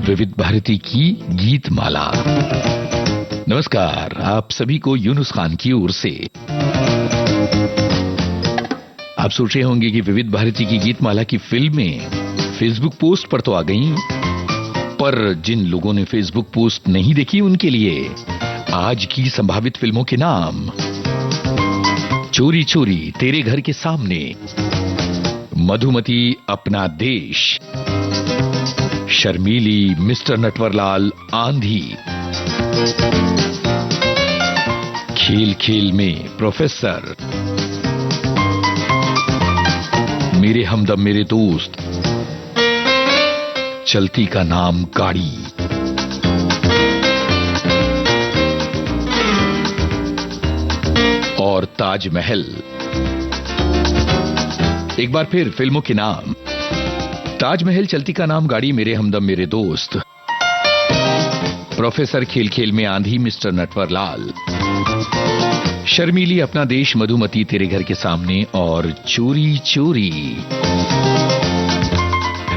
विविध भारती की गीत माला। नमस्कार, आप सभी को यूनुस खान की ओर से। आप सोच रहे होंगे कि विविध भारती की गीत माला की फिल्में फेसबुक पोस्ट पर तो आ गईं, पर जिन लोगों ने फेसबुक पोस्ट नहीं देखी उनके लिए आज की संभावित फिल्मों के नाम: चोरी चोरी तेरे घर के सामने, मधुमती अपना देश, शर्मीली मिस्टर नटवरलाल आंधी, खेल खेल में प्रोफेसर, मेरे हमदम मेरे दोस्त, चलती का नाम गाड़ी, और ताजमहल। एक बार फिर फिल्मों के नाम: ताजमहल, चलती का नाम गाड़ी, मेरे हमदम मेरे दोस्त, प्रोफेसर, खेल खेल में आंधी, मिस्टर नटवरलाल, शर्मीली अपना देश, मधुमती तेरे घर के सामने और चोरी चोरी।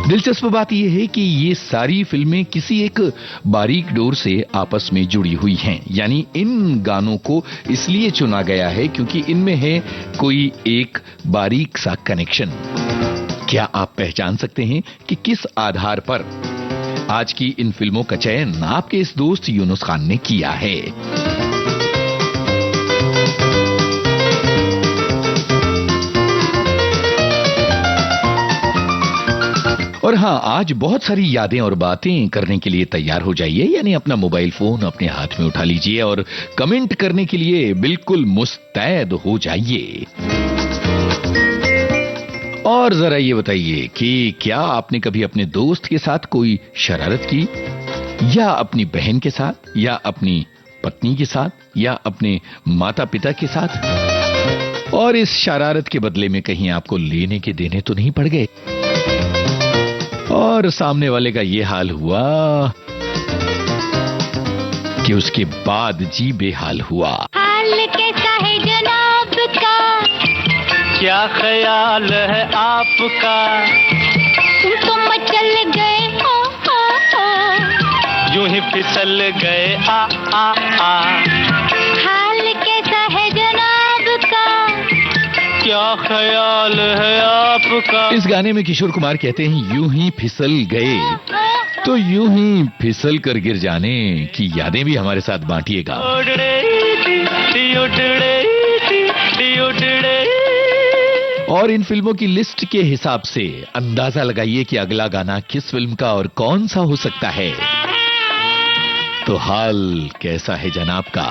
दिलचस्प बात यह है कि ये सारी फिल्में किसी एक बारीक डोर से आपस में जुड़ी हुई हैं, यानी इन गानों को इसलिए चुना गया है क्योंकि इनमें है कोई एक बारीक सा कनेक्शन। क्या आप पहचान सकते हैं कि किस आधार पर आज की इन फिल्मों का चयन आपके इस दोस्त यूनुस खान ने किया है? और हां, आज बहुत सारी यादें और बातें करने के लिए तैयार हो जाइए, यानी अपना मोबाइल फोन अपने हाथ में उठा लीजिए और कमेंट करने के लिए बिल्कुल मुस्तैद हो जाइए। और जरा ये बताइए कि क्या आपने कभी अपने दोस्त के साथ कोई शरारत की, या अपनी बहन के साथ, या अपनी पत्नी के साथ, या अपने माता पिता के साथ, और इस शरारत के बदले में कहीं आपको लेने के देने तो नहीं पड़ गए और सामने वाले का ये हाल हुआ कि उसके बाद जी बेहाल हुआ? हाल कैसा है जनाब का, क्या ख्याल है आपका, तुम तो मचल गए हो, यूं ही फिसल गए आ। हाल कैसा है जनाब का, क्या ख्याल है आपका। इस गाने में किशोर कुमार कहते हैं यूं ही फिसल गए, तो यूं ही फिसल कर गिर जाने की यादें भी हमारे साथ बांटिएगा। और इन फिल्मों की लिस्ट के हिसाब से अंदाजा लगाइए कि अगला गाना किस फिल्म का और कौन सा हो सकता है। तो हाल कैसा है जनाब का?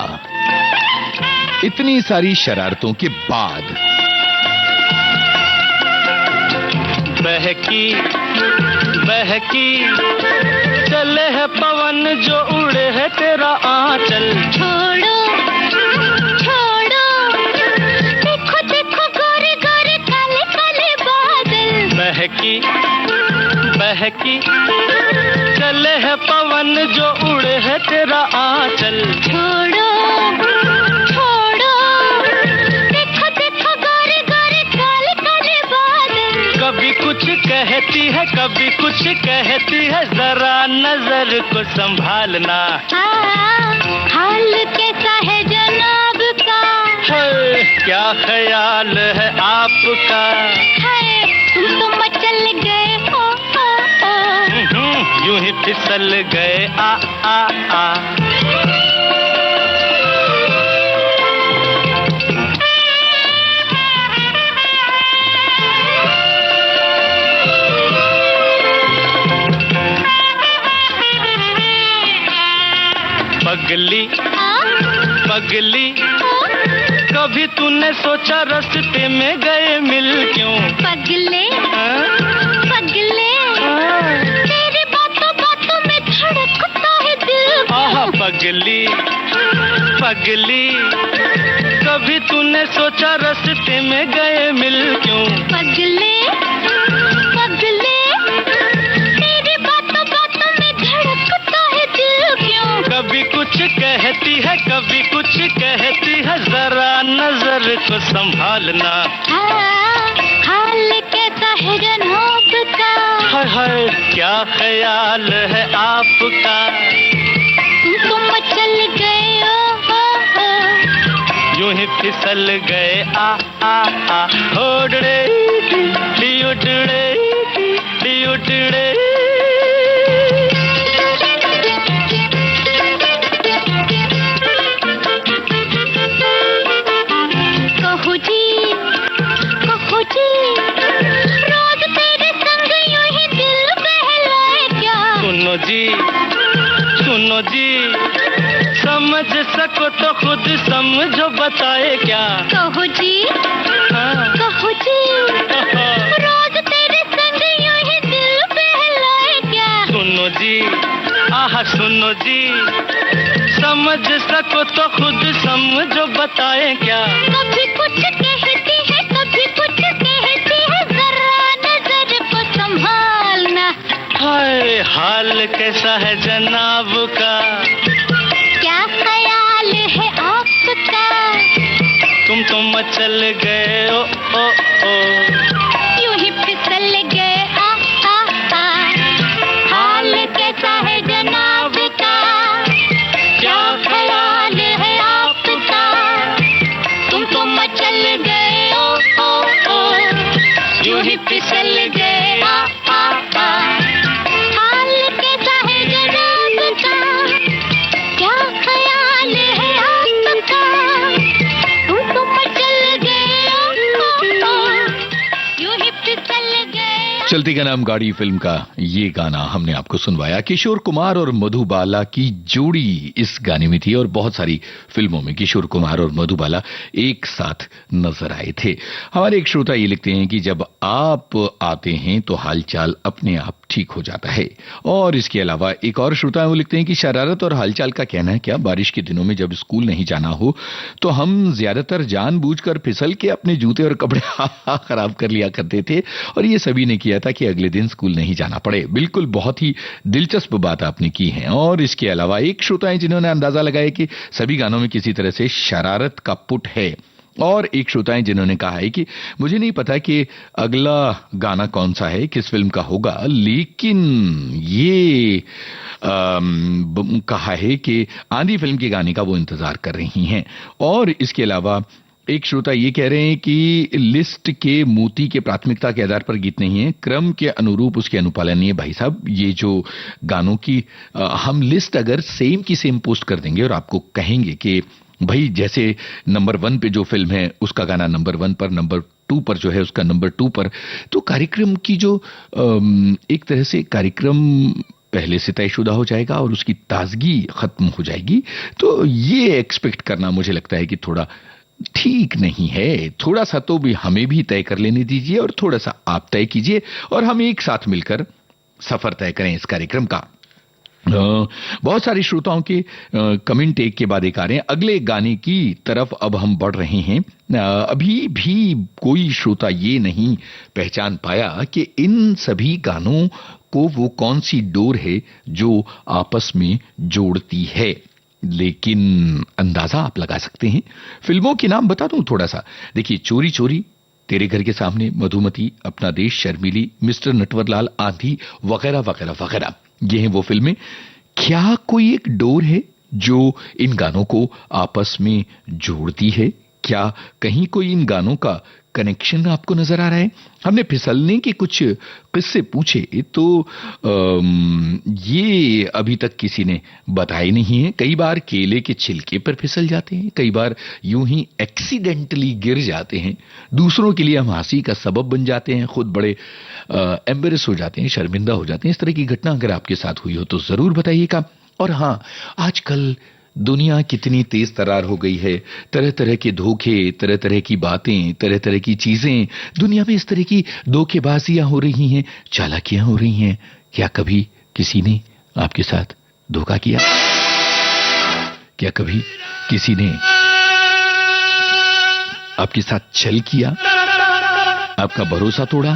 इतनी सारी शरारतों के बाद बहकी बहकी चले है पवन जो उड़े है तेरा आंचल, छोड़ो छोड़ो, देखो देखो गोरे गोरे काले काले बादल। बहकी बहकी चले है पवन जो उड़े है तेरा आंचल, छोड़ो छोड़ो, देखो देखो गोरे गोरे काले काले बादल। कभी कुछ कहती है कभी कुछ कहती है, जरा नजर को संभालना। हाल कैसा है जनाब का, है, क्या ख्याल है आपका, है, तुम तो मचल गए हो, यूं ही फिसल गए आ। पगली पगली, कभी तूने सोचा रास्ते में गए मिल क्यों? पगले पगले, तेरी बातों बातों में धड़कता है दिल। आहा पगली पगली, कभी तूने सोचा रास्ते में गए मिल क्यों? पगले पगले, तेरी बातों बातों में धड़कता है दिल क्यों? कभी कुछ कहती है कभी कुछ कहती है, जरा नजर को संभालना। हाल कैसा है जनाब का, हाय हाय क्या ख्याल है आपका, तुम तो मचल गए ओ, यूं ही फिसल गए आ आ आ, उड़ड़े उड़ड़े उड़ड़े। कहो जी रोज तेरे संग यूं ही दिल बहलाए क्या, सुनो जी समझ सको तो खुद समझो बताए क्या, कहो जी हाँ। रोज तेरे संग यूं ही दिल बहलाए क्या, सुनो जी आहा सुनो जी समझ सको तो खुद समझो बताए क्या, कभी कुछ कहती है कभी कुछ कहती है, जरा नजर को संभालना। हाय हाल कैसा है जनाब का, क्या ख्याल है आपका, तुम तो मचल गए ओ यूं ही फिसल गए आ आ आ, हाल कैसा है जनाब का, क्या ख्याल है आपका, तुम तो मचल गए ओ, यूं ही फिसल गए आ आ आ, हाल कैसा है जनाब का, क्या ख्याल है आपका, तुम तो मचल गए ओ, यूं ही फिसल गए। चलती का नाम गाड़ी फिल्म का ये गाना हमने आपको सुनवाया। किशोर कुमार और मधुबाला की जोड़ी इस गाने में थी और बहुत सारी फिल्मों में किशोर कुमार और मधुबाला एक साथ नजर आए थे। हमारे एक श्रोता ये लिखते हैं कि जब आप आते हैं तो हालचाल अपने आप ठीक हो जाता है। और इसके अलावा एक और श्रोता है वो लिखते हैं कि शरारत और हालचाल का कहना है क्या, बारिश के दिनों में जब स्कूल नहीं जाना हो तो हम ज्यादातर जानबूझकर फिसल के अपने जूते और कपड़े खराब कर लिया करते थे और ये सभी ने किया था कि अगले दिन स्कूल नहीं जाना पड़े। बिल्कुल बहुत ही दिलचस्प बात आपने की है। और इसके अलावा एक श्रोता है जिन्होंने अंदाजा लगाया कि सभी गानों में किसी तरह से शरारत का पुट है। और एक श्रोता है जिन्होंने कहा है कि मुझे नहीं पता कि अगला गाना कौन सा है, किस फिल्म का होगा, लेकिन ये कहा है कि आंधी फिल्म के गाने का वो इंतजार कर रही हैं। और इसके अलावा एक श्रोता ये कह रहे हैं कि लिस्ट के मोती के प्राथमिकता के आधार पर गीत नहीं है, क्रम के अनुरूप उसके अनुपालन नहीं है। भाई साहब ये जो गानों की हम लिस्ट अगर सेम की सेम पोस्ट कर देंगे और आपको कहेंगे कि भाई जैसे नंबर 1 पे जो फिल्म है उसका गाना नंबर 1 पर, नंबर 2 पर जो है उसका नंबर 2 पर, तो कार्यक्रम की जो एक तरह से कार्यक्रम पहले से तयशुदा हो जाएगा और उसकी ताजगी खत्म हो जाएगी। तो ये एक्सपेक्ट करना मुझे लगता है कि थोड़ा ठीक नहीं है। थोड़ा सा तो भी हमें भी तय कर लेने दीजिए और थोड़ा सा आप तय कीजिए और हम एक साथ मिलकर सफर तय करें इस कार्यक्रम का। बहुत सारे श्रोताओं के कमेंट एक के बाद एक आ रहे हैं। अगले गाने की तरफ अब हम बढ़ रहे हैं। अभी भी कोई श्रोता ये नहीं पहचान पाया कि इन सभी गानों को वो कौन सी डोर है जो आपस में जोड़ती है, लेकिन अंदाजा आप लगा सकते हैं। फिल्मों के नाम बता दूं थोड़ा सा। देखिए, चोरी चोरी, तेरे घर के सामने, मधुमती, अपना देश, शर्मीली, मिस्टर नटवरलाल, आंधी वगैरह वगैरह वगैरह, ये हैं वो फिल्में। क्या कोई एक डोर है जो इन गानों को आपस में जोड़ती है? क्या कहीं कोई इन गानों का कनेक्शन आपको नजर आ रहा है? हमने फिसलने के कुछ किस्से पूछे तो ये अभी तक किसी ने बताए नहीं है। कई बार केले के छिलके पर फिसल जाते हैं, कई बार यूं ही एक्सीडेंटली गिर जाते हैं, दूसरों के लिए हम हंसी का सबब बन जाते हैं, खुद बड़े एम्बेरस हो जाते हैं, शर्मिंदा हो जाते हैं। इस तरह की घटना अगर आपके साथ हुई हो तो जरूर बताइएगा। और हाँ, आजकल दुनिया कितनी तेज तरार हो गई है, तरह तरह के धोखे, तरह तरह की बातें, तरह तरह की चीजें, दुनिया में इस तरह की धोखेबाजियां हो रही हैं, चालाकियां हो रही हैं। क्या कभी किसी ने आपके साथ धोखा किया? क्या कभी किसी ने आपके साथ छल किया, आपका भरोसा तोड़ा?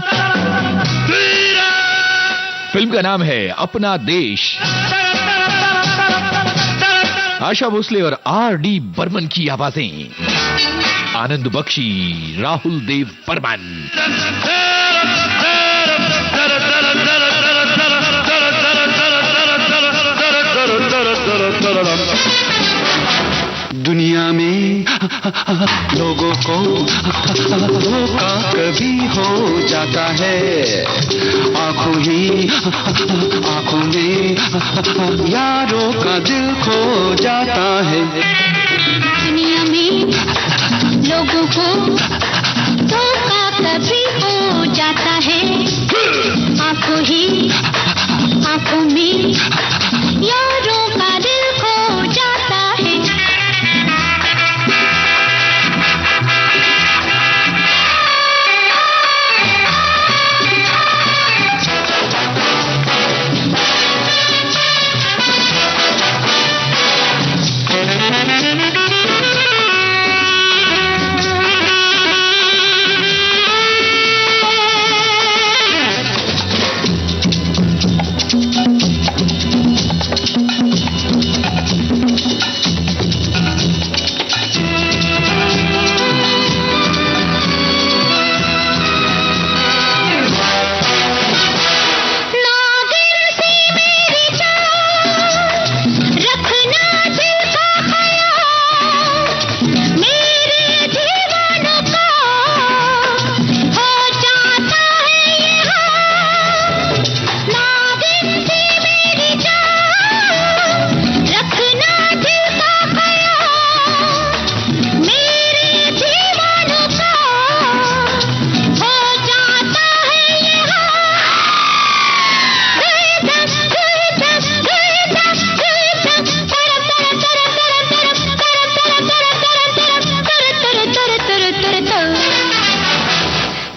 फिल्म का नाम है अपना देश। आशा भोसले और R.D. बर्मन की आवाजें, आनंद बख्शी, राहुल देव बर्मन। दुनिया में लोगों को धोखा कभी हो जाता है, आंखों में यारों का दिल खो जाता है। दुनिया में लोगों को धोखा कभी हो जाता है, आंखों में यारों का दिल खो जाता है।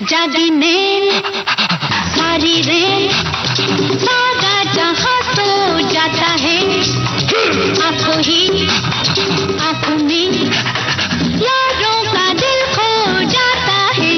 जागी नैन सारी रेल सारा जहां सो जाता है, आंखों में यारों का दिल खो जाता है।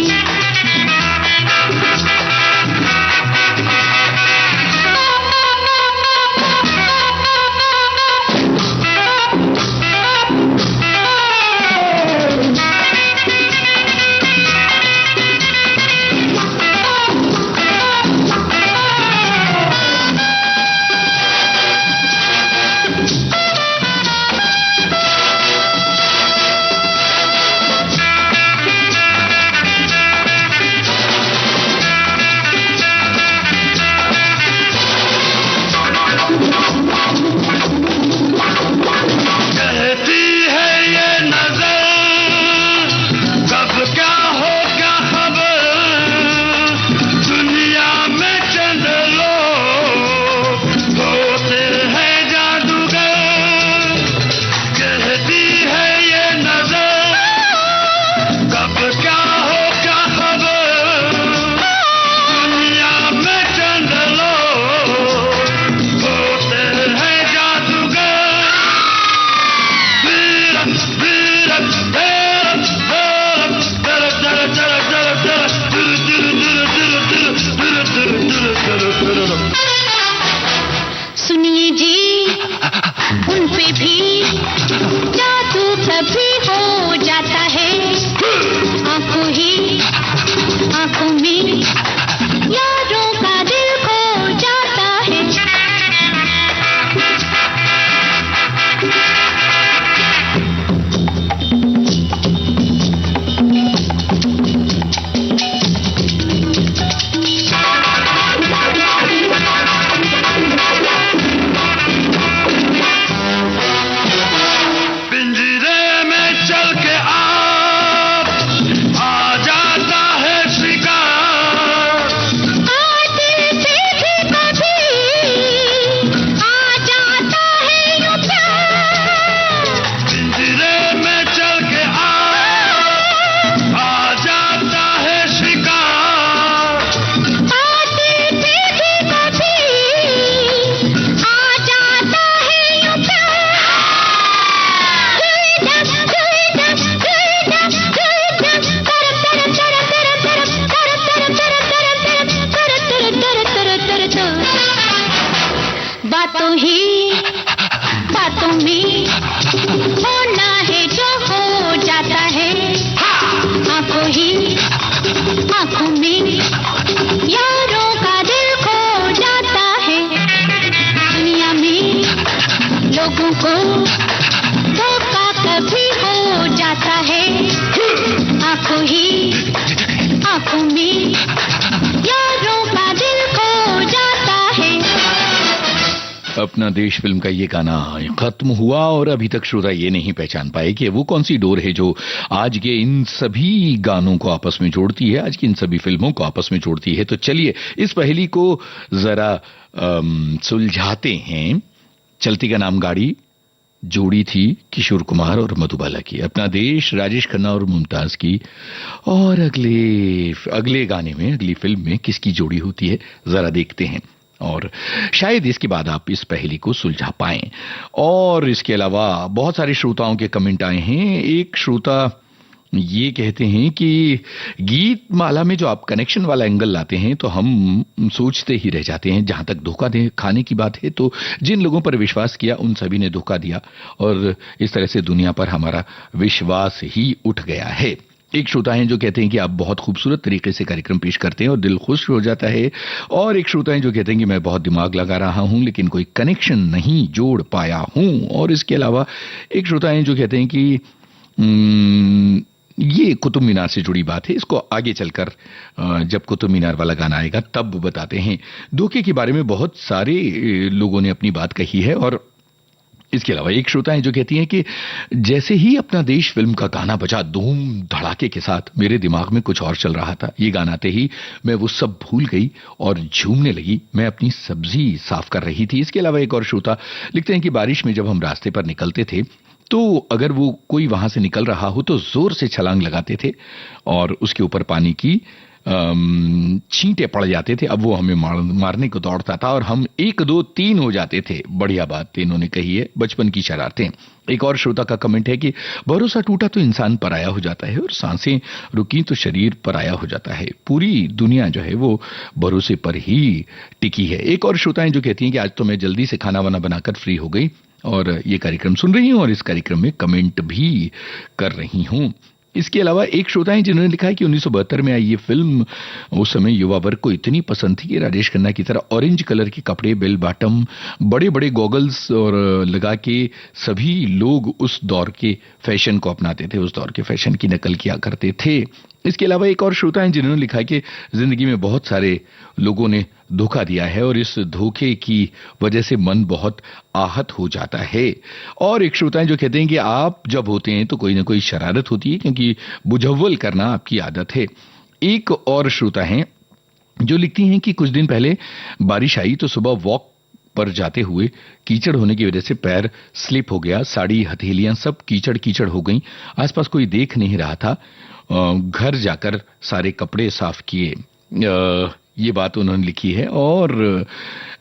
सुनिए जी, उन पे भी जादू कभी हो जाता है, आंखों में यारों का दिल खो जाता है। बातों में होना है जो हो जाता है, आंखों में यारों का दिल खो जाता है। दुनिया में लोगों को धोखा कभी हो जाता है, आंखों ही आंखों में यारों का दिल खो जाता है। अपना देश फिल्म का ये गाना खत्म हुआ और अभी तक श्रोता ये नहीं पहचान पाए कि वो कौन सी डोर है जो आज के इन सभी गानों को आपस में जोड़ती है, आज की इन सभी फिल्मों को आपस में जोड़ती है। तो चलिए इस पहेली को जरा सुलझाते हैं। चलती का नाम गाड़ी, जोड़ी थी किशोर कुमार और मधुबाला की, अपना देश राजेश खन्ना और मुमताज की, और अगले गाने में, अगली फिल्म में किसकी जोड़ी होती है जरा देखते हैं और शायद इसके बाद आप इस पहेली को सुलझा पाएं। और इसके अलावा बहुत सारे श्रोताओं के कमेंट आए हैं। एक श्रोता ये कहते हैं कि गीत माला में जो आप कनेक्शन वाला एंगल लाते हैं तो हम सोचते ही रह जाते हैं। जहां तक धोखा दे खाने की बात है तो जिन लोगों पर विश्वास किया उन सभी ने धोखा दिया और इस तरह से दुनिया पर हमारा विश्वास ही उठ गया है। एक श्रोता हैं जो कहते हैं कि आप बहुत खूबसूरत तरीके से कार्यक्रम पेश करते हैं और दिल खुश हो जाता है। और एक श्रोता हैं जो कहते हैं कि मैं बहुत दिमाग लगा रहा हूं लेकिन कोई कनेक्शन नहीं जोड़ पाया हूं। और इसके अलावा एक श्रोता हैं जो कहते हैं कि ये कुतुब मीनार से जुड़ी बात है, इसको आगे चलकर जब कुतुब मीनार वाला गाना आएगा तब बताते हैं। धोखे के बारे में बहुत सारे लोगों ने अपनी बात कही है। और इसके अलावा एक श्रोता है जो कहती हैं कि जैसे ही अपना देश फिल्म का गाना बजा धूम धड़ाके के साथ मेरे दिमाग में कुछ और चल रहा था। ये गाना आते ही मैं वो सब भूल गई और झूमने लगी, मैं अपनी सब्जी साफ कर रही थी। इसके अलावा एक और श्रोता लिखते हैं कि बारिश में जब हम रास्ते पर निकलते थे तो अगर वो कोई वहां से निकल रहा हो तो जोर से छलांग लगाते थे और उसके ऊपर पानी की छींटे पड़ जाते थे। अब वो हमें मारने को दौड़ता था और हम 1 2 3 हो जाते थे। बढ़िया बात इन्होंने कही है, बचपन की शरारतें। एक और श्रोता का कमेंट है कि भरोसा टूटा तो इंसान पराया हो जाता है और सांसें रुकी तो शरीर पराया हो जाता है। पूरी दुनिया जो है वो भरोसे पर ही टिकी है। एक और श्रोता है जो कहती हैं कि आज तो मैं जल्दी से खाना वाना बनाकर फ्री हो गई और ये कार्यक्रम सुन रही हूं और इस कार्यक्रम में कमेंट भी कर रही हूं। इसके अलावा एक श्रोता है जिन्होंने लिखा है कि 1972 में आई ये फिल्म उस समय युवा वर्ग को इतनी पसंद थी कि राजेश खन्ना की तरह ऑरेंज कलर के कपड़े, बेल बॉटम, बड़े बड़े गॉगल्स और लगा के सभी लोग उस दौर के फैशन को अपनाते थे, उस दौर के फैशन की नकल किया करते थे। इसके अलावा एक और श्रोता है जिन्होंने लिखा है कि जिंदगी में बहुत सारे लोगों ने धोखा दिया है और इस धोखे की वजह से मन बहुत आहत हो जाता है। और एक श्रोता है जो कहते हैं कि आप जब होते हैं तो कोई ना कोई शरारत होती है क्योंकि बुझव्वल करना आपकी आदत है। एक और श्रोता है जो लिखती हैं कि कुछ दिन पहले बारिश आई तो सुबह वॉक पर जाते हुए कीचड़ होने की वजह से पैर स्लिप हो गया, साड़ी हथेलियां सब कीचड़ कीचड़ हो गईं, आसपास कोई देख नहीं रहा था, घर जाकर सारे कपड़े साफ किए। ये बात उन्होंने लिखी है। और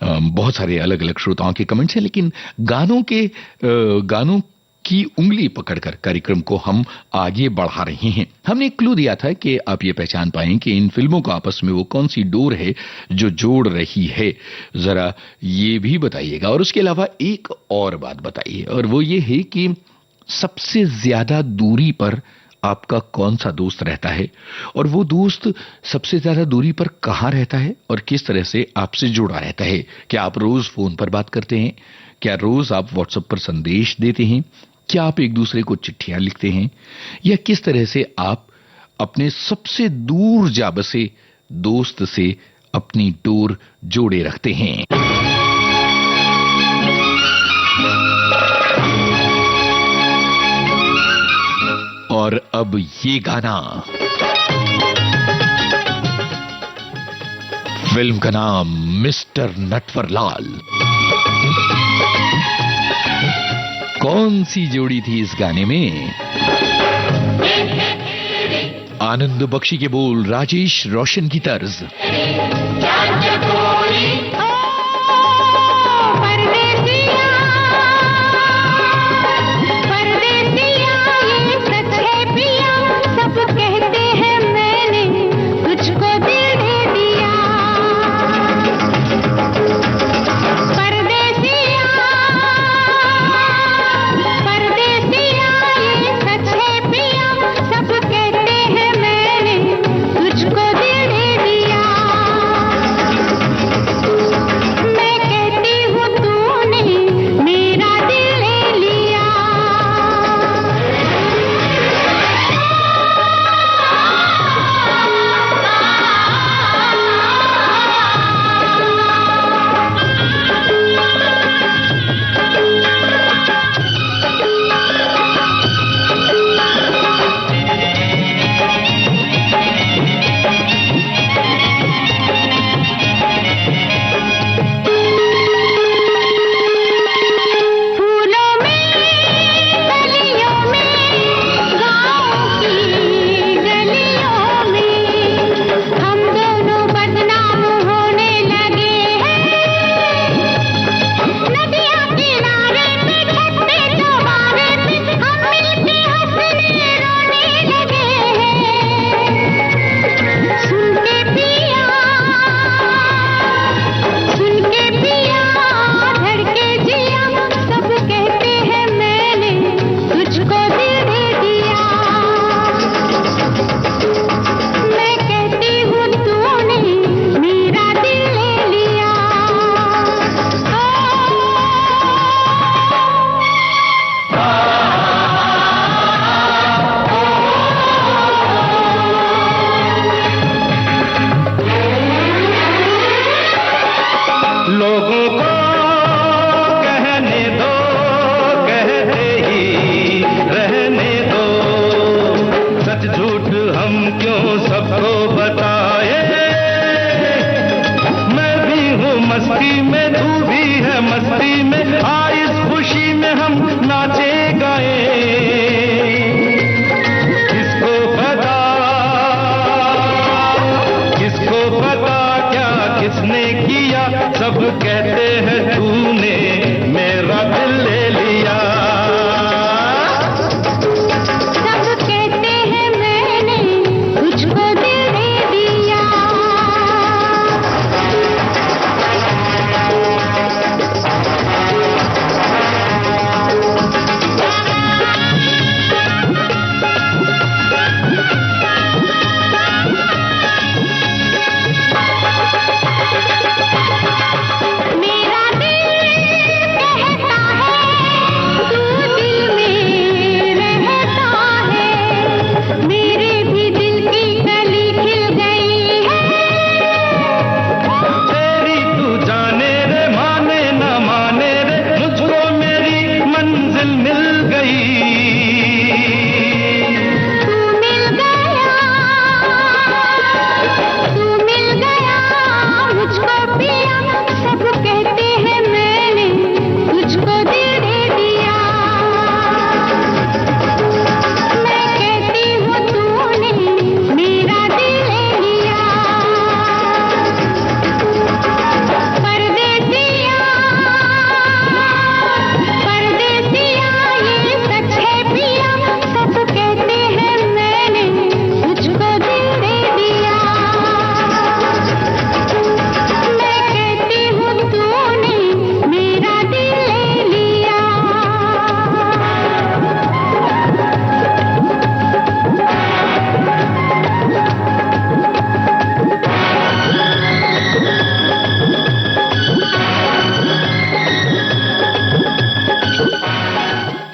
बहुत सारे अलग अलग श्रोताओं के कमेंट्स हैं। लेकिन गानों की उंगली पकड़कर कार्यक्रम को हम आगे बढ़ा रहे हैं। हमने एक क्लू दिया था कि आप ये पहचान पाएं कि इन फिल्मों को आपस में वो कौन सी डोर है जो जोड़ रही है, जरा ये भी बताइएगा। और उसके अलावा एक और बात बताइए और वो ये है कि सबसे ज्यादा दूरी पर आपका कौन सा दोस्त रहता है और वो दोस्त सबसे ज्यादा दूरी पर कहां रहता है और किस तरह से आपसे जुड़ा रहता है। क्या आप रोज फोन पर बात करते हैं? क्या रोज आप व्हाट्सएप पर संदेश देते हैं? क्या आप एक दूसरे को चिट्ठियां लिखते हैं? या किस तरह से आप अपने सबसे दूर जा बसे दोस्त से अपनी डोर जोड़े रखते हैं? और अब ये गाना, फिल्म का नाम मिस्टर नटवरलाल। कौन सी जोड़ी थी इस गाने में? आनंद बख्शी के बोल, राजेश रोशन की तर्ज।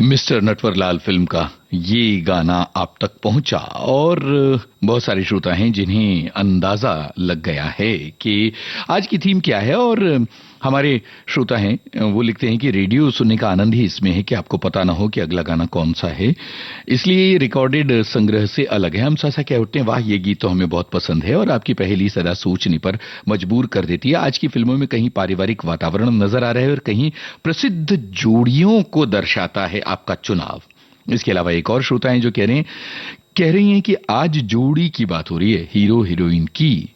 मिस्टर नटवरलाल फिल्म का ये गाना आप तक पहुंचा और बहुत सारे श्रोता हैं जिन्हें अंदाजा लग गया है कि आज की थीम क्या है। और हमारे श्रोता हैं वो लिखते हैं कि रेडियो सुनने का आनंद ही इसमें है कि आपको पता ना हो कि अगला गाना कौन सा है, इसलिए ये रिकॉर्डेड संग्रह से अलग है। हम सासा कह उठते हैं, वाह ये गीत तो हमें बहुत पसंद है और आपकी पहली सदा सोचने पर मजबूर कर देती है। आज की फिल्मों में कहीं पारिवारिक वातावरण नजर आ रहा है और कहीं प्रसिद्ध जोड़ियों को दर्शाता है आपका चुनाव। इसके अलावा एक और श्रोता हैं जो कह रही हैं कि आज जोड़ी की बात हो रही है, हीरो हीरोइन की।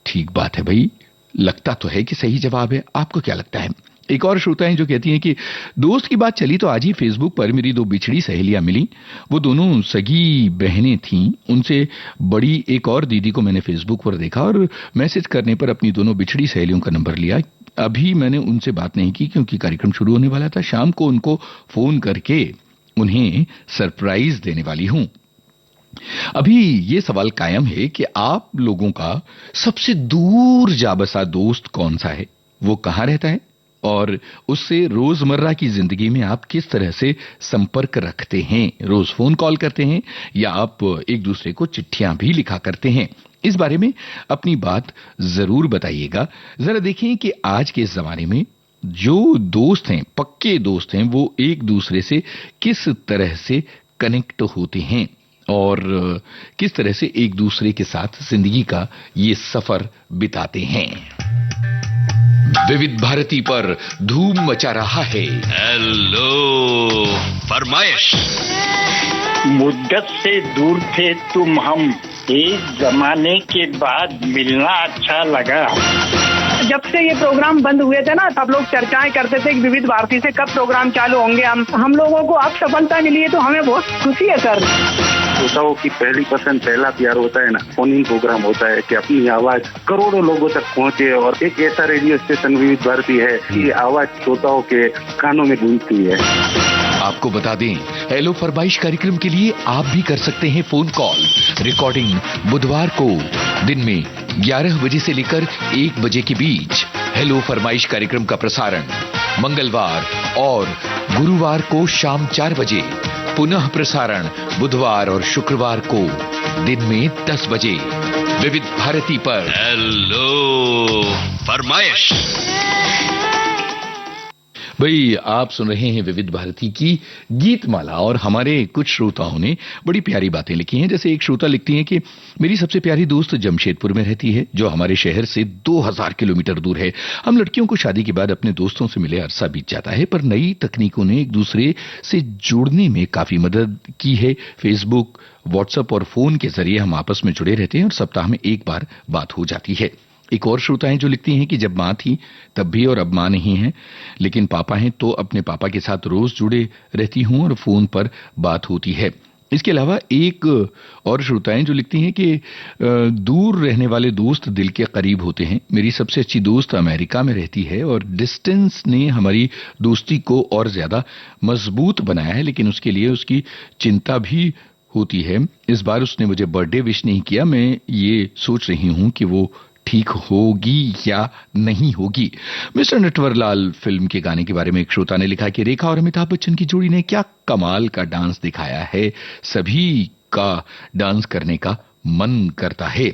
ठीक बात है भाई, लगता तो है कि सही जवाब है। आपको क्या लगता है? एक और श्रोता हैं जो कहती हैं कि दोस्त की बात चली तो आज ही फेसबुक पर मेरी दो बिछड़ी सहेलियां मिली। वो दोनों सगी बहनें थीं। उनसे बड़ी एक और दीदी को मैंने फेसबुक पर देखा और मैसेज करने पर अपनी दोनों बिछड़ी सहेलियों का नंबर लिया। अभी मैंने उनसे बात नहीं की क्योंकि कार्यक्रम शुरू होने वाला था। शाम को उनको फोन करके उन्हें सरप्राइज देने वाली हूं। अभी ये सवाल कायम है कि आप लोगों का सबसे दूर जा बसा दोस्त कौन सा है, वो कहां रहता है और उससे रोजमर्रा की जिंदगी में आप किस तरह से संपर्क रखते हैं? रोज फोन कॉल करते हैं या आप एक दूसरे को चिट्ठियां भी लिखा करते हैं? इस बारे में अपनी बात जरूर बताइएगा। जरा देखिए कि आज के इस जमाने में जो दोस्त हैं, पक्के दोस्त हैं, वो एक दूसरे से किस तरह से कनेक्ट होते हैं और किस तरह से एक दूसरे के साथ जिंदगी का ये सफर बिताते हैं। विविध भारती पर धूम मचा रहा है हेलो फरमाइश। मुद्दत से दूर थे तुम हम, एक जमाने के बाद मिलना अच्छा लगा। जब से ये प्रोग्राम बंद हुए थे ना, सब लोग चर्चाएं करते थे कि विविध भारती से कब प्रोग्राम चालू होंगे। हम लोगों को अब सफलता मिली है तो हमें बहुत खुशी है सर। श्रोताओं की पहली पसंद, पहला प्यार होता है ना, फोन इन प्रोग्राम होता है कि अपनी आवाज करोड़ों लोगों तक पहुंचे और एक ऐसा रेडियो स्टेशन विविध भारती है कि आवाज श्रोताओं के कानों में गूंजती है। आपको बता दें, हेलो फरमाइश कार्यक्रम के लिए आप भी कर सकते हैं फोन कॉल। रिकॉर्डिंग बुधवार को दिन में 11 बजे से लेकर 1 बजे के बीच। हेलो फरमाइश कार्यक्रम का प्रसारण मंगलवार और गुरुवार को शाम 4 बजे, पुनः प्रसारण बुधवार और शुक्रवार को दिन में 10 बजे विविध भारती पर। हेलो फरमाइश। भाई आप सुन रहे हैं विविध भारती की गीतमाला और हमारे कुछ श्रोताओं ने बड़ी प्यारी बातें लिखी हैं। जैसे एक श्रोता लिखती हैं कि मेरी सबसे प्यारी दोस्त जमशेदपुर में रहती है जो हमारे शहर से 2000 किलोमीटर दूर है। हम लड़कियों को शादी के बाद अपने दोस्तों से मिले अरसा बीत जाता है, पर नई तकनीकों ने एक दूसरे से जुड़ने में काफी मदद की है। फेसबुक, व्हाट्सएप और फोन के जरिए हम आपस में जुड़े रहते हैं और सप्ताह में एक बार बात हो जाती है। एक और श्रोता हैं जो लिखती हैं कि जब मां थी तब भी और अब मां नहीं है, लेकिन पापा हैं तो अपने पापा के साथ रोज जुड़े रहती हूं और फोन पर बात होती है। इसके अलावा एक और श्रोता हैं जो लिखती हैं कि दूर रहने वाले दोस्त दिल के करीब होते हैं। मेरी सबसे अच्छी दोस्त अमेरिका में रहती है और डिस्टेंस ने हमारी दोस्ती को और ज्यादा मजबूत बनाया है, लेकिन उसके लिए उसकी चिंता भी होती है। इस बार उसने मुझे बर्थडे विश नहीं किया। मैं ये सोच रही हूं कि वो ठीक होगी या नहीं होगी। मिस्टर नटवरलाल फिल्म के गाने के बारे में एक श्रोता ने लिखा कि रेखा और अमिताभ बच्चन की जोड़ी ने क्या कमाल का डांस दिखाया है, सभी का डांस करने का मन करता है।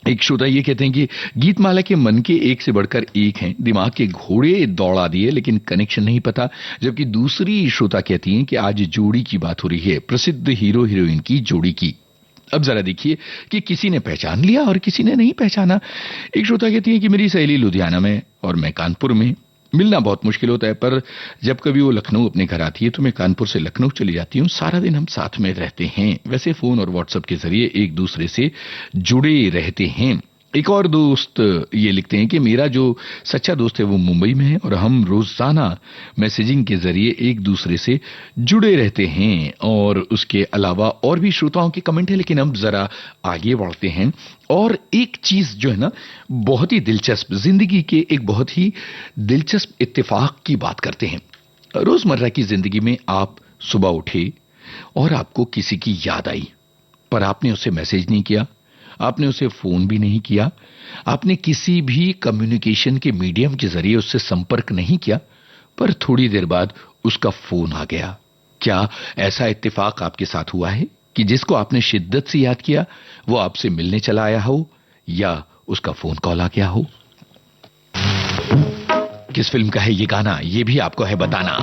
एक श्रोता ये कहते हैं कि गीतमाला के मन के एक से बढ़कर एक हैं, दिमाग के घोड़े दौड़ा दिए लेकिन कनेक्शन नहीं पता। जबकि दूसरी श्रोता कहती हैं कि आज जोड़ी की बात हो रही है, प्रसिद्ध हीरो हीरोइन की जोड़ी की। अब जरा देखिए कि किसी ने पहचान लिया और किसी ने नहीं पहचाना। एक श्रोता कहती है कि मेरी सहेली लुधियाना में और मैं कानपुर में, मिलना बहुत मुश्किल होता है, पर जब कभी वो लखनऊ अपने घर आती है तो मैं कानपुर से लखनऊ चली जाती हूँ। सारा दिन हम साथ में रहते हैं। वैसे फोन और व्हाट्सएप के जरिए एक दूसरे से जुड़े रहते हैं। एक और दोस्त ये लिखते हैं कि मेरा जो सच्चा दोस्त है वो मुंबई में है और हम रोजाना मैसेजिंग के जरिए एक दूसरे से जुड़े रहते हैं। और उसके अलावा और भी श्रोताओं के कमेंट है, लेकिन अब जरा आगे बढ़ते हैं। और एक चीज जो है ना, बहुत ही दिलचस्प, जिंदगी के एक बहुत ही दिलचस्प इत्तेफाक की बात करते हैं। रोजमर्रा की जिंदगी में आप सुबह उठे और आपको किसी की याद आई, पर आपने उसे मैसेज नहीं किया, आपने उसे फोन भी नहीं किया, आपने किसी भी कम्युनिकेशन के मीडियम के जरिए उससे संपर्क नहीं किया, पर थोड़ी देर बाद उसका फोन आ गया क्या ऐसा इत्तेफाक आपके साथ हुआ है कि जिसको आपने शिद्दत से याद किया वो आपसे मिलने चला आया हो या उसका फोन कॉल आ गया हो? किस फिल्म का है ये गाना, ये भी आपको है बताना।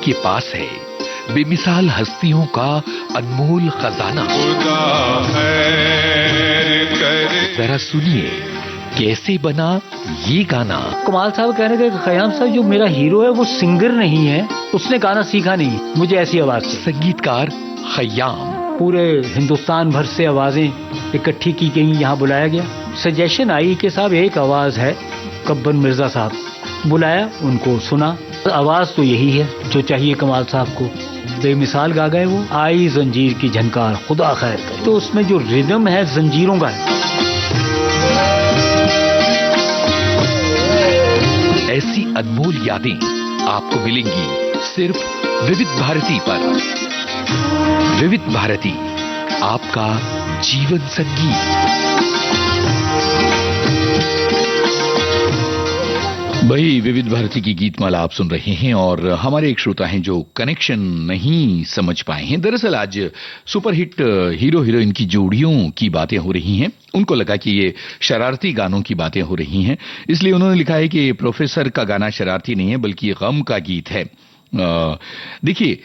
के पास है बेमिसाल हस्तियों का अनमोल खजाना। जरा सुनिए कैसे बना ये गाना। कमाल साहब कहने के खयाम साहब जो मेरा हीरो है वो सिंगर नहीं है, उसने गाना सीखा नहीं, मुझे ऐसी आवाज से। संगीतकार खयाम। पूरे हिंदुस्तान भर से आवाजें इकट्ठी की गई, यहाँ बुलाया गया। सजेशन आई कि साहब एक आवाज है कब्बन मिर्जा साहब, बुलाया, उनको सुना, आवाज तो यही है जो चाहिए कमाल साहब को। बेमिसाल गा गए वो। आई जंजीर की झनकार खुदा खैर करे, तो उसमें जो रिदम है जंजीरों का है। ऐसी अनमोल यादें आपको मिलेंगी सिर्फ विविध भारती पर। विविध भारती, आपका जीवन संगीत। भाई विविध भारती की गीतमाला आप सुन रहे हैं और हमारे एक श्रोता हैं जो कनेक्शन नहीं समझ पाए हैं। दरअसल आज सुपरहिट हीरो हीरोइन की जोड़ियों की बातें हो रही हैं। उनको लगा कि ये शरारती गानों की बातें हो रही हैं, इसलिए उन्होंने लिखा है कि प्रोफेसर का गाना शरारती नहीं है बल्कि गम का गीत है। देखिए,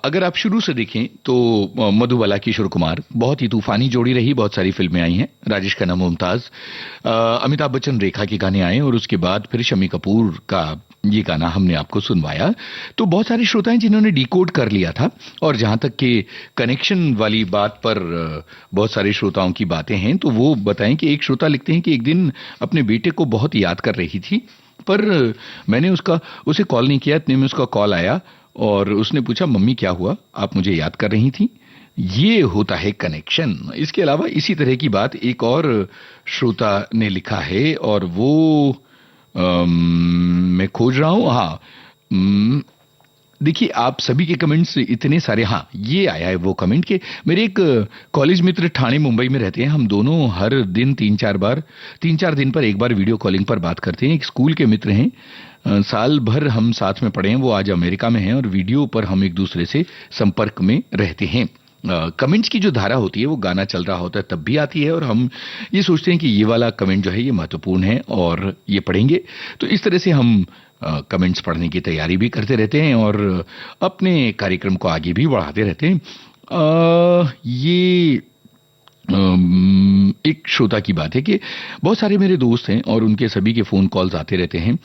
अगर आप शुरू से देखें तो मधुबाला किशोर कुमार बहुत ही तूफानी जोड़ी रही, बहुत सारी फिल्में आई हैं। राजेश खन्ना, मुमताज, अमिताभ बच्चन, रेखा के गाने आए और उसके बाद फिर शम्मी कपूर का ये गाना हमने आपको सुनवाया। तो बहुत सारे श्रोता हैं जिन्होंने डिकोड कर लिया था। और जहां तक के कनेक्शन वाली बात पर बहुत सारे श्रोताओं की बातें हैं, तो वो बताएं कि एक श्रोता लिखते हैं कि एक दिन अपने बेटे को बहुत याद कर रही थी, पर मैंने उसे कॉल नहीं किया। इतने में उसका कॉल आया और उसने पूछा, मम्मी क्या हुआ, आप मुझे याद कर रही थी। ये होता है कनेक्शन। इसके अलावा इसी तरह की बात एक और श्रोता ने लिखा है और वो मैं खोज रहा हूं। हाँ, देखिए, आप सभी के कमेंट्स इतने सारे। हाँ, ये आया है वो कमेंट के मेरे एक कॉलेज मित्र ठाणे मुंबई में रहते हैं। हम दोनों हर दिन 3-4 दिन पर एक बार वीडियो कॉलिंग पर बात करते हैं। एक स्कूल के मित्र हैं, साल भर हम साथ में पढ़े हैं। वो आज अमेरिका में हैं और वीडियो पर हम एक दूसरे से संपर्क में रहते हैं। कमेंट्स की जो धारा होती है वो गाना चल रहा होता है तब भी आती है और हम ये सोचते हैं कि ये वाला कमेंट जो है ये महत्वपूर्ण है और ये पढ़ेंगे। तो इस तरह से हम कमेंट्स पढ़ने की तैयारी भी करते रहते हैं और अपने कार्यक्रम को आगे भी बढ़ाते रहते हैं। ये एक श्रोता की बात है कि बहुत सारे मेरे दोस्त हैं और उनके सभी के फोन कॉल्स आते रहते हैं।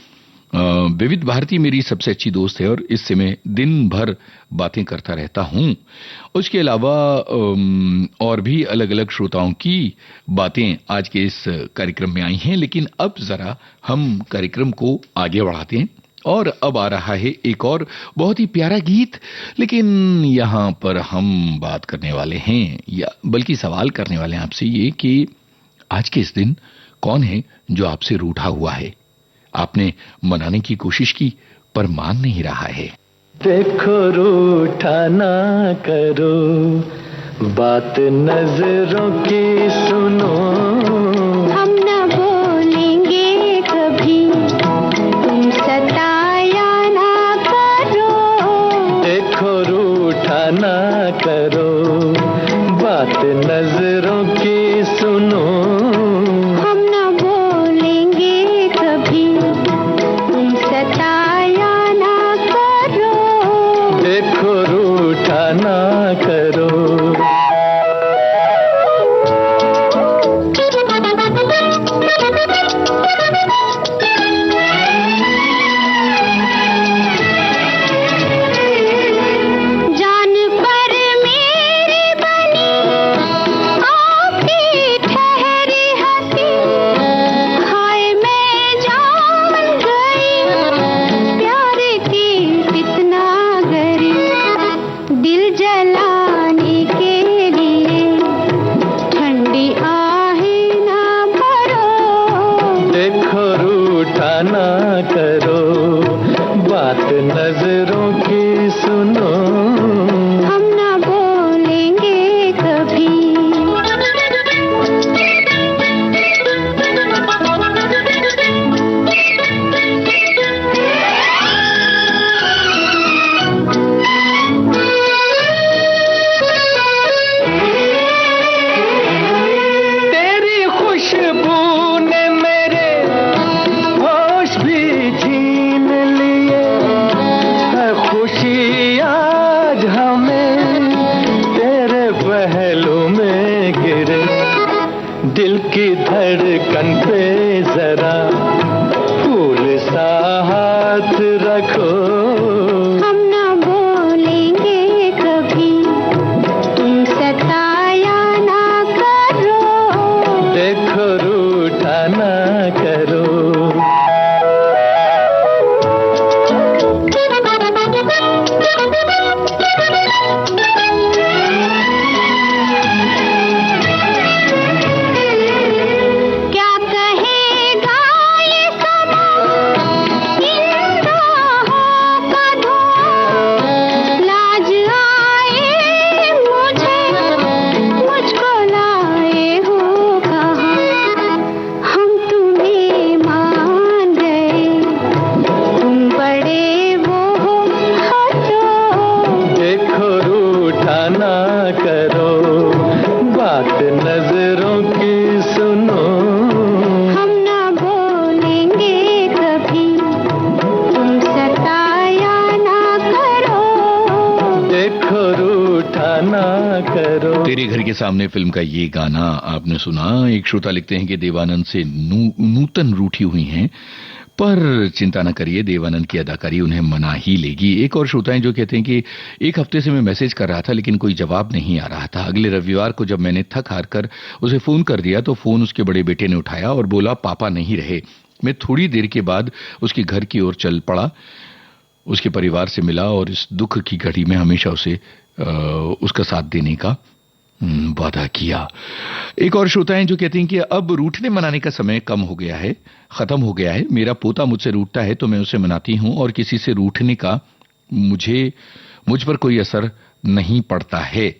विविध भारती मेरी सबसे अच्छी दोस्त है और इससे मैं दिन भर बातें करता रहता हूं। उसके अलावा और भी अलग अलग श्रोताओं की बातें आज के इस कार्यक्रम में आई हैं, लेकिन अब जरा हम कार्यक्रम को आगे बढ़ाते हैं और अब आ रहा है एक और बहुत ही प्यारा गीत। लेकिन यहाँ पर हम बात करने वाले हैं, या बल्कि सवाल करने वाले हैं आपसे ये कि आज के इस दिन कौन है जो आपसे रूठा हुआ है, आपने मनाने की कोशिश की पर मान नहीं रहा है। देखो रूठा ना करो, बात नजरों की सुनो, हम न बोलेंगे कभी, तुम सताया ना करो। देखो रूठा ना करो, बात नजरों की सुनो, ना करो। नजरों की सुनो, हम ना बोलेंगे कभी। तेरी खुशबू ने मेरे होश भी छीन लिए, खुशी आज हमें तेरे पहलू में गिरे, दिल की धड़कन पे जरा फूल सा हाथ रखो, हम ना बोलेंगे कभी, तुम सताया ना करो। देखो रूठा ना करो। नजरों की सुनो, हम ना बोलेंगे कभी, तुम सताया ना करो। तेरे घर के सामने फिल्म का ये गाना आपने सुना। एक श्रोता लिखते हैं कि देवानंद से नूतन रूठी हुई हैं, पर चिंता न करिए, देवानंद की अदाकारी उन्हें मना ही लेगी। एक और श्रोता हैं जो कहते हैं कि एक हफ्ते से मैं मैसेज कर रहा था लेकिन कोई जवाब नहीं आ रहा था। अगले रविवार को जब मैंने थक हार कर उसे फोन कर दिया तो फोन उसके बड़े बेटे ने उठाया और बोला पापा नहीं रहे। मैं थोड़ी देर के बाद उसके घर की ओर चल पड़ा, उसके परिवार से मिला और इस दुख की घड़ी में हमेशा उसे उसका साथ देने का वादा किया। एक और श्रोता हैं जो कहते हैं कि अब रूठने मनाने का समय कम हो गया है, खत्म हो गया है। मेरा पोता मुझसे रूठता है तो मैं उसे मनाती हूं और किसी से रूठने का मुझ पर कोई असर नहीं पड़ता है।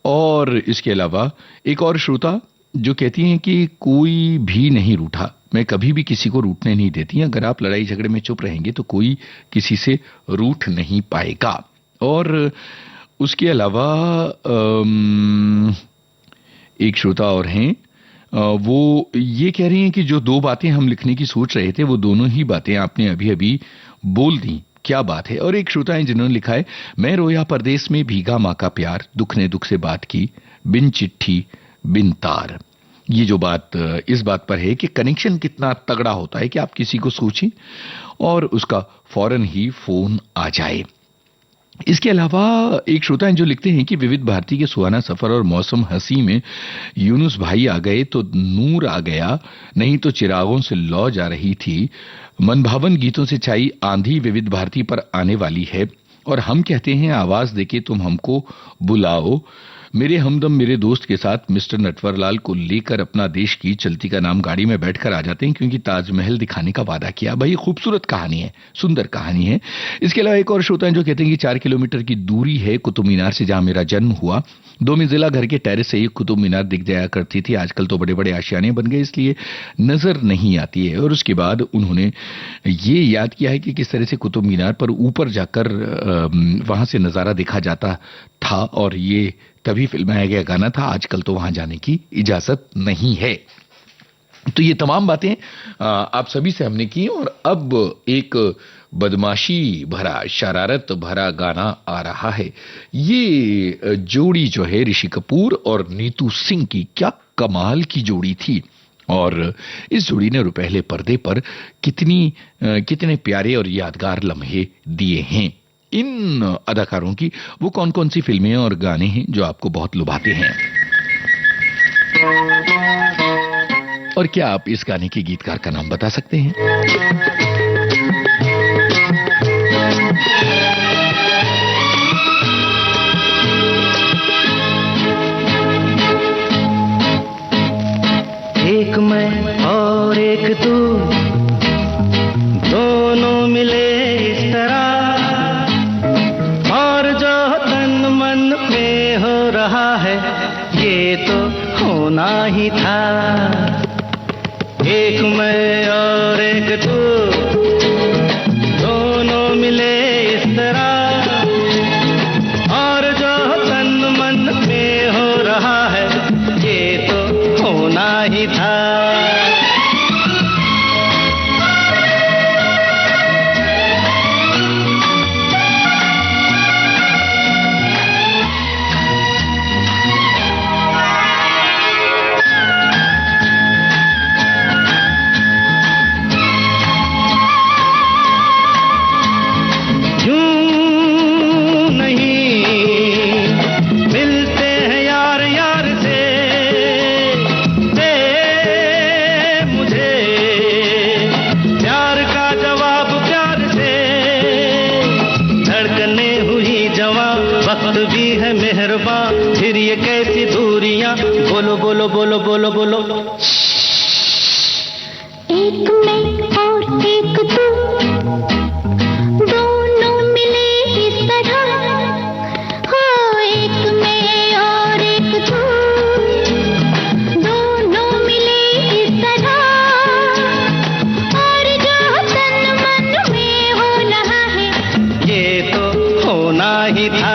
और इसके अलावा एक और श्रोता जो कहती हैं कि कोई भी नहीं रूठा, मैं कभी भी किसी को रूठने नहीं देती। अगर आप लड़ाई झगड़े में चुप रहेंगे तो कोई किसी से रूठ नहीं पाएगा। और उसके अलावा एक श्रोता और हैं, वो ये कह रही हैं कि जो दो बातें हम लिखने की सोच रहे थे वो दोनों ही बातें आपने अभी अभी बोल दी, क्या बात है। और एक श्रोता हैं जिन्होंने लिखा है, मैं रोया परदेश में भीगा माँ का प्यार, दुख ने दुख से बात की, बिन चिट्ठी बिन तार। ये जो बात इस बात पर है कि कनेक्शन कितना तगड़ा होता है कि आप किसी को सोचें और उसका फौरन ही फोन आ जाए। इसके अलावा एक श्रोता हैं जो लिखते हैं कि विविध भारती के सुहाना सफर और मौसम हंसी में यूनुस भाई आ गए तो नूर आ गया, नहीं तो चिरागों से लौ जा रही थी। मनभावन गीतों से छाई आंधी विविध भारती पर आने वाली है और हम कहते हैं आवाज देके तुम हमको बुलाओ। मेरे हमदम मेरे दोस्त के साथ मिस्टर नटवरलाल को लेकर अपना देश की चलती का नाम गाड़ी में बैठकर आ जाते हैं क्योंकि ताजमहल दिखाने का वादा किया। भाई खूबसूरत कहानी है, सुंदर कहानी है। इसके अलावा एक और श्रोता हैं जो कहते हैं कि 4 किलोमीटर की दूरी है कुतुब मीनार से जहां मेरा जन्म हुआ। दोमी जिला घर के टेरेस से ही कुतुब मीनार दिख जाया करती थी, आजकल तो बड़े बड़े आशियाने बन गए इसलिए नजर नहीं आती है। और उसके बाद उन्होंने ये याद किया है कि किस तरह से कुतुब मीनार पर ऊपर जाकर वहां से नजारा देखा जाता था और ये तभी फिल्माया गया गाना था। आजकल तो वहां जाने की इजाजत नहीं है। तो ये तमाम बातें आप सभी से हमने की और अब एक बदमाशी भरा, शरारत भरा गाना आ रहा है। ये जोड़ी जो है ऋषि कपूर और नीतू सिंह की, क्या कमाल की जोड़ी थी। और इस जोड़ी ने पहले पर्दे पर कितने प्यारे और यादगार लम्हे दिए हैं। इन अदाकारों की वो कौन कौन सी फिल्में और गाने हैं जो आपको बहुत लुभाते हैं, और क्या आप इस गाने के गीतकार का नाम बता सकते हैं? एक मैं और एक तू, दोनों मिले इस तरह, और जो तन मन में हो रहा है ये तो होना ही था। एक मैं और एक तू, दोनों मिले इस तरह, और जो तन मन में हो रहा है ये तो होना ही था। फिर ये कैसी दूरियां, बोलो बोलो बोलो बोलो बोलो। एक मैं और एक तू, दोनों मिले इस तरह, हो एक मैं और एक तू, दोनों मिले इस तरह, और जो तन मन में हो रहा है ये तो होना ही था।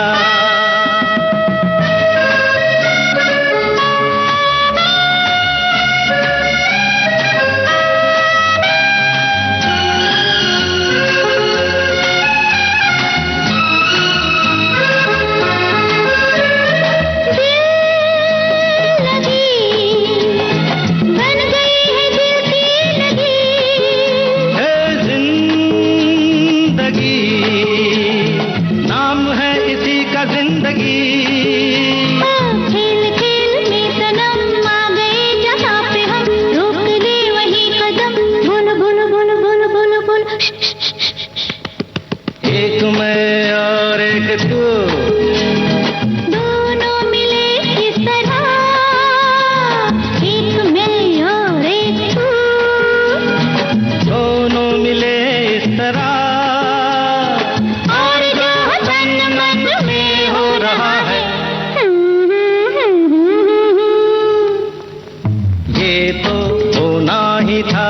ये तो होना ही था,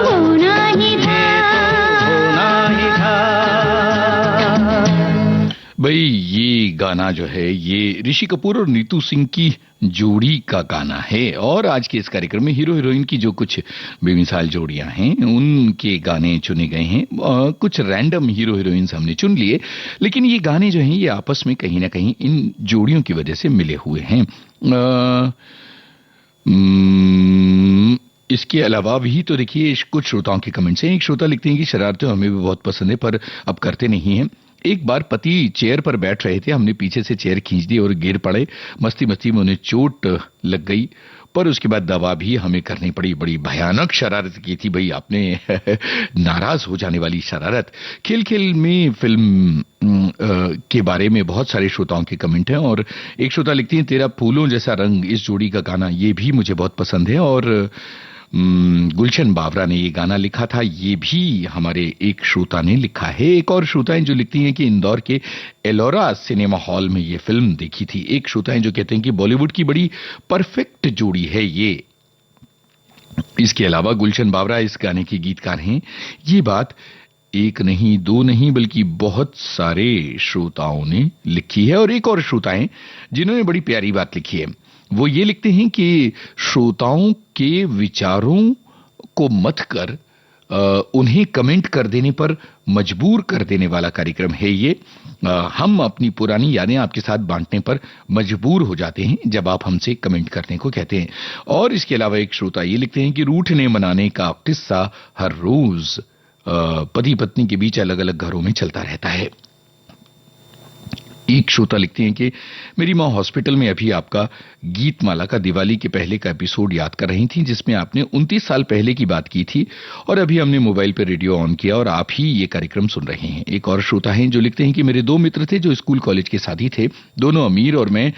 होना ही था, होना ही था। भाई ये गाना जो है ये ऋषि कपूर और नीतू सिंह की जोड़ी का गाना है और आज के इस कार्यक्रम में हीरो हीरोइन की जो कुछ बेमिसाल जोड़ियां हैं उनके गाने चुने गए हैं। कुछ रैंडम हीरो हीरोइंस हमने चुन लिए, लेकिन ये गाने जो हैं ये आपस में कहीं ना कहीं इन जोड़ियों की वजह से मिले हुए हैं। इसके अलावा भी तो देखिए कुछ श्रोताओं के कमेंट्स हैं। एक श्रोता लिखते हैं कि शरारतें हमें भी बहुत पसंद है पर अब करते नहीं हैं। एक बार पति चेयर पर बैठ रहे थे, हमने पीछे से चेयर खींच दी और गिर पड़े। मस्ती मस्ती में उन्हें चोट लग गई पर उसके बाद दवा भी हमें करनी पड़ी। बड़ी भयानक शरारत की थी भाई आपने नाराज हो जाने वाली शरारत। खेल खेल में फिल्म के बारे में बहुत सारे श्रोताओं के कमेंट हैं और एक श्रोता लिखती हैं तेरा फूलों जैसा रंग, इस जोड़ी का गाना ये भी मुझे बहुत पसंद है। और गुलशन बावरा ने ये गाना लिखा था, ये भी हमारे एक श्रोता ने लिखा है। एक और श्रोता हैं जो लिखती हैं कि इंदौर के एलोरा सिनेमा हॉल में ये फिल्म देखी थी। एक श्रोता हैं जो कहते हैं कि बॉलीवुड की बड़ी परफेक्ट जोड़ी है ये। इसके अलावा गुलशन बावरा इस गाने के गीतकार हैं। ये बात एक नहीं दो नहीं बल्कि बहुत सारे श्रोताओं ने लिखी है। और एक और श्रोता हैं जिन्होंने बड़ी प्यारी बात लिखी है। वो ये लिखते हैं कि श्रोताओं के विचारों को मत कर उन्हें कमेंट कर देने पर मजबूर कर देने वाला कार्यक्रम है ये। हम अपनी पुरानी यादें आपके साथ बांटने पर मजबूर हो जाते हैं जब आप हमसे कमेंट करने को कहते हैं। और इसके अलावा एक श्रोता ये लिखते हैं कि रूठने मनाने का किस्सा हर रोज पति पत्नी के बीच अलग अलग घरों में चलता रहता है। एक श्रोता लिखते हैं कि मेरी मां हॉस्पिटल में अभी आपका गीतमाला का दिवाली के पहले का एपिसोड याद कर रही थी जिसमें आपने 29 साल पहले की बात की थी और अभी हमने मोबाइल पर रेडियो ऑन किया और आप ही ये कार्यक्रम सुन रहे हैं। एक और श्रोता हैं जो लिखते हैं कि मेरे दो मित्र थे जो स्कूल कॉलेज के साथी थे, दोनों अमीर और मैं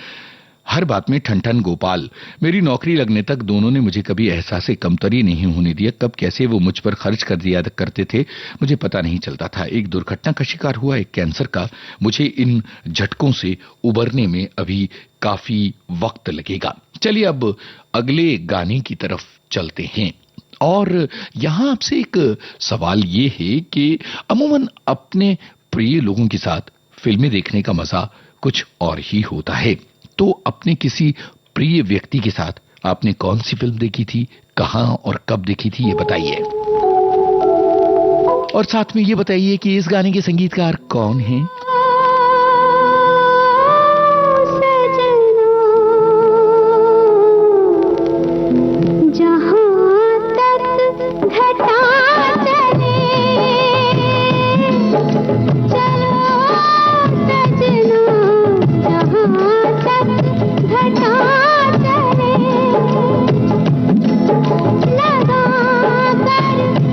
हर बात में ठन गोपाल। मेरी नौकरी लगने तक दोनों ने मुझे कभी एहसास कमतरी नहीं होने दिया। कब कैसे वो मुझ पर खर्च कर दिया करते थे मुझे पता नहीं चलता था। एक दुर्घटना का शिकार हुआ, एक कैंसर का। मुझे इन झटकों से उबरने में अभी काफी वक्त लगेगा। चलिए अब अगले गाने की तरफ चलते हैं और यहां आपसे एक सवाल ये है कि अमूमन अपने प्रिय लोगों के साथ फिल्में देखने का मजा कुछ और ही होता है। तो अपने किसी प्रिय व्यक्ति के साथ आपने कौन सी फिल्म देखी थी, कहां और कब देखी थी, ये बताइए। और साथ में ये बताइए कि इस गाने के संगीतकार कौन हैं।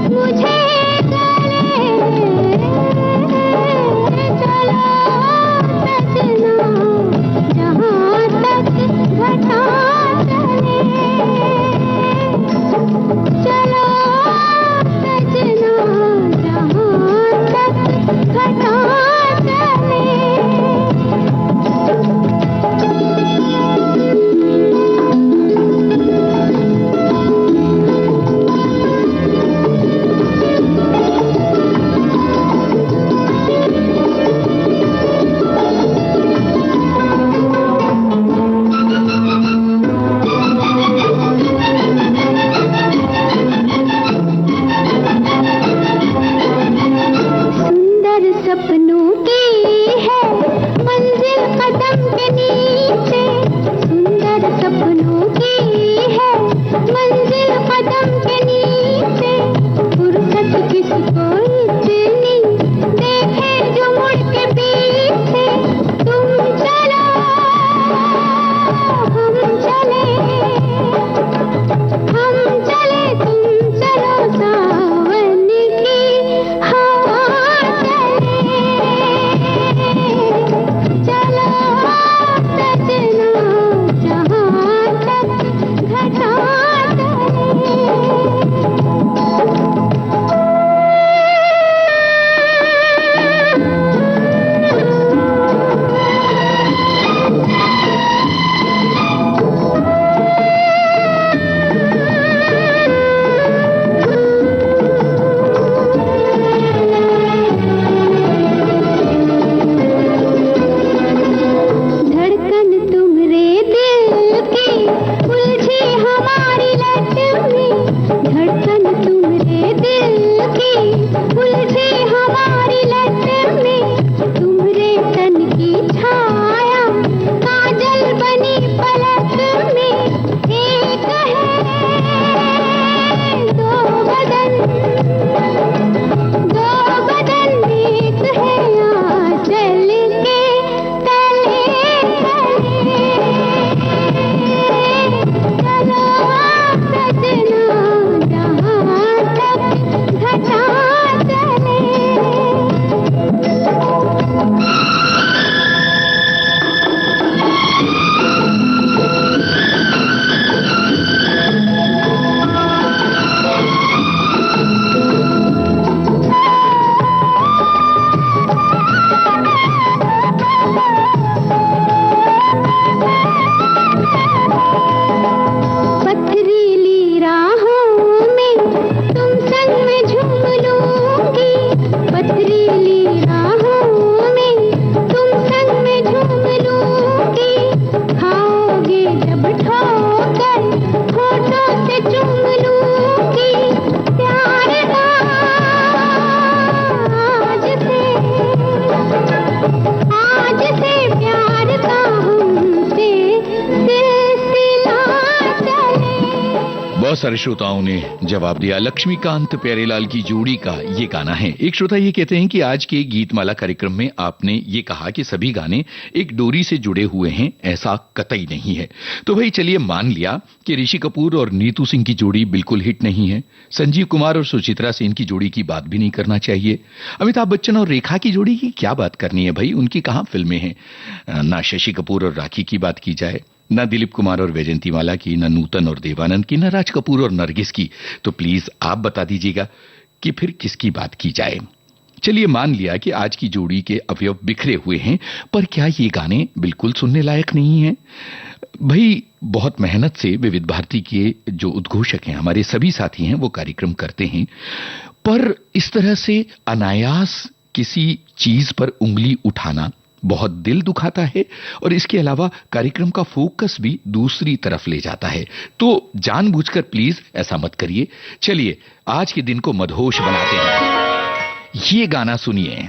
मुझे गले बहुत सारे श्रोताओं ने जवाब दिया। लक्ष्मीकांत प्यारेलाल की जोड़ी का ये गाना है। एक श्रोता ये कहते हैं कि आज के गीतमाला कार्यक्रम में आपने ये कहा कि सभी गाने एक डोरी से जुड़े हुए हैं, ऐसा कतई नहीं है। तो भाई चलिए मान लिया कि ऋषि कपूर और नीतू सिंह की जोड़ी बिल्कुल हिट नहीं है। संजीव कुमार और सुचित्रा सेन की जोड़ी की बात भी नहीं करना चाहिए। अमिताभ बच्चन और रेखा की जोड़ी की क्या बात करनी है भाई, उनकी कहां फिल्में हैं। ना शशि कपूर और राखी की बात की जाए, ना दिलीप कुमार और वैजंतीमाला की, ना नूतन और देवानंद की, ना राज कपूर और नरगिस की। तो प्लीज आप बता दीजिएगा कि फिर किसकी बात की जाए। चलिए मान लिया कि आज की जोड़ी के अवयव बिखरे हुए हैं, पर क्या ये गाने बिल्कुल सुनने लायक नहीं हैं? भाई बहुत मेहनत से विविध भारती के जो उद्घोषक हैं, हमारे सभी साथी हैं, वो कार्यक्रम करते हैं, पर इस तरह से अनायास किसी चीज पर उंगली उठाना बहुत दिल दुखाता है और इसके अलावा कार्यक्रम का फोकस भी दूसरी तरफ ले जाता है। तो जानबूझकर प्लीज ऐसा मत करिए। चलिए आज के दिन को मदहोश बनाते हैं। ये गाना सुनिए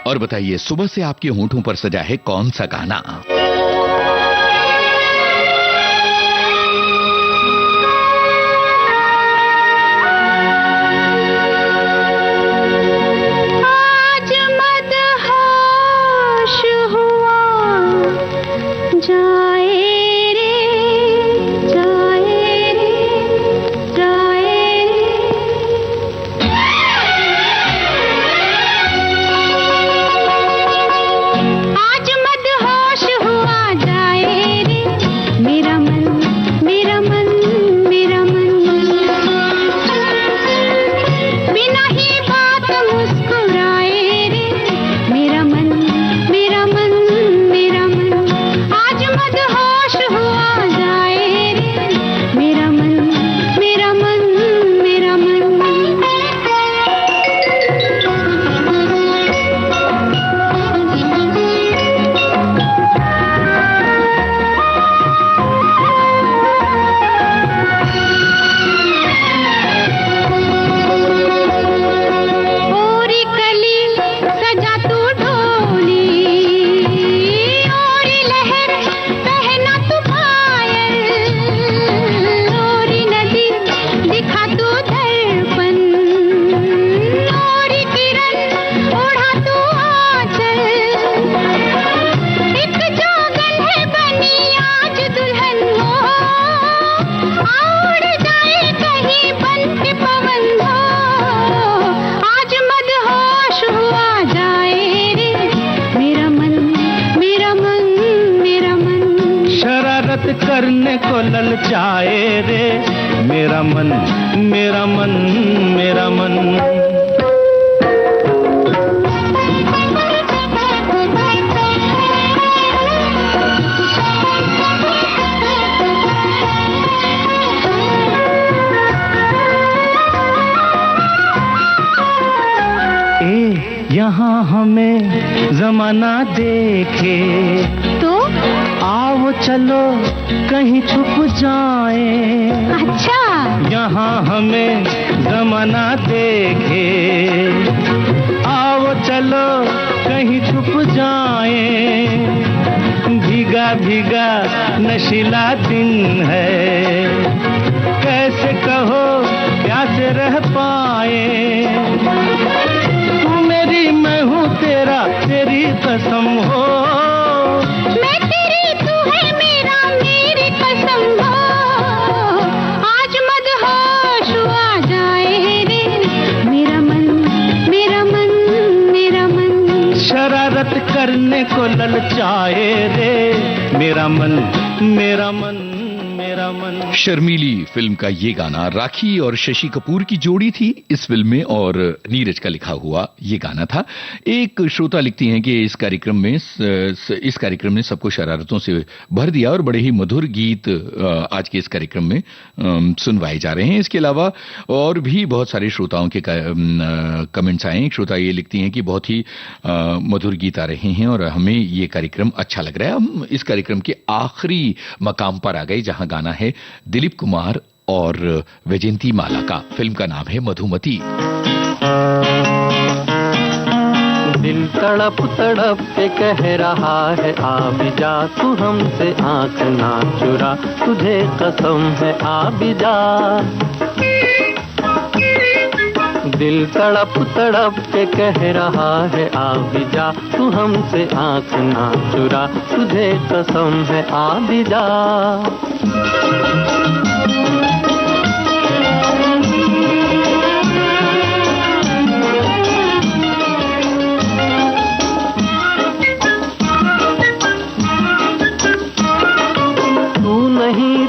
और बताइए सुबह से आपके होंठों पर सजा है कौन सा गाना। करने को ललचाए रे मेरा मन, मेरा मन, मेरा मन। यहाँ हमें जमाना देखे तो आओ चलो कहीं छुप जाए। अच्छा यहाँ हमें जमाना देखे आओ चलो कहीं छुप जाए। भीगा भीगा नशीला दिन है, कैसे कहो प्यासे रह पाए। मैं हूँ तेरा, तेरी कसम हो, मैं तेरी तू है मेरा, मेरी कसम हो। आज मदहोश आ जाए रे मेरा मन, मेरा मन, मेरा मन। शरारत करने को ललचाए रे मेरा मन, मेरा मन, मेरा मन। शर्मीली फिल्म का ये गाना राखी और शशि कपूर की जोड़ी थी इस फिल्म में और नीरज का लिखा हुआ ये गाना था। एक श्रोता लिखती हैं कि इस कार्यक्रम ने सबको शरारतों से भर दिया और बड़े ही मधुर गीत आज के इस कार्यक्रम में सुनवाए जा रहे हैं। इसके अलावा और भी बहुत सारे श्रोताओं के कमेंट्स आए। एक श्रोता ये लिखती हैं कि बहुत ही मधुर गीत आ रहे हैं और हमें ये कार्यक्रम अच्छा लग रहा है। हम इस कार्यक्रम के आखिरी मकाम पर आ गए जहां गाना है दिलीप कुमार और वैजयंतीमाला का। फिल्म का नाम है मधुमती। दिल तड़प तड़प के कह रहा है आ भी जा, तू हमसे आंख ना चुरा, तुझे कसम है आ भी जा। दिल तड़प तड़प के कह रहा है आ भी जा, तू हमसे आंख ना चुरा, तुझे कसम है आ भी जा।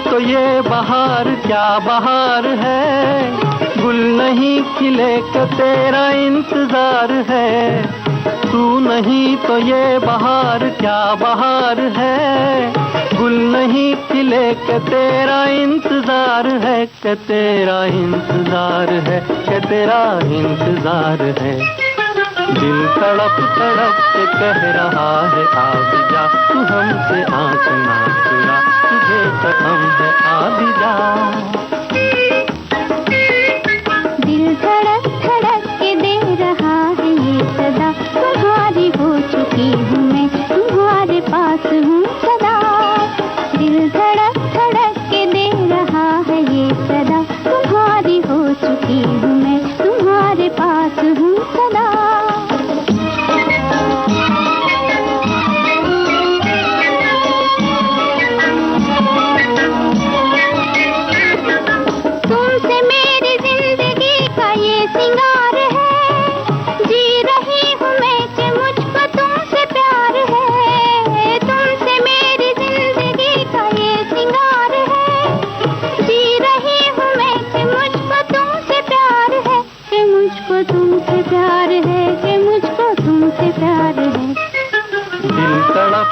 तो ये बहार क्या बहार है, गुल नहीं खिले का तेरा इंतजार है। तू नहीं तो ये बहार क्या बहार है, गुल नहीं खिले का तेरा इंतजार है, कि तेरा इंतजार है, कि तेरा इंतजार है। दिल तड़प तड़प के कह रहा है आ भी जा, तू हमसे आंख ना चुरा, तुझे कसम है आ भी जा। दिल धड़क धड़क के दे रहा है ये सदा, तुम्हारी हो चुकी हूँ मैं, तुम्हारे पास हूँ सदा। दिल धड़क धड़क के दे रहा है ये सदा, तुम्हारी हो चुकी हूँ मैं, तुम्हारे पास हूँ सदा।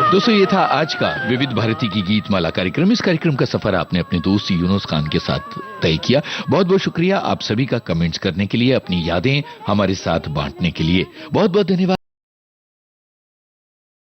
दोस्तों ये था आज का विविध भारती की गीत माला कार्यक्रम। इस कार्यक्रम का सफर आपने अपने दोस्त यूनुस खान के साथ तय किया। बहुत बहुत शुक्रिया आप सभी का कमेंट्स करने के लिए, अपनी यादें हमारे साथ बांटने के लिए। बहुत बहुत धन्यवाद।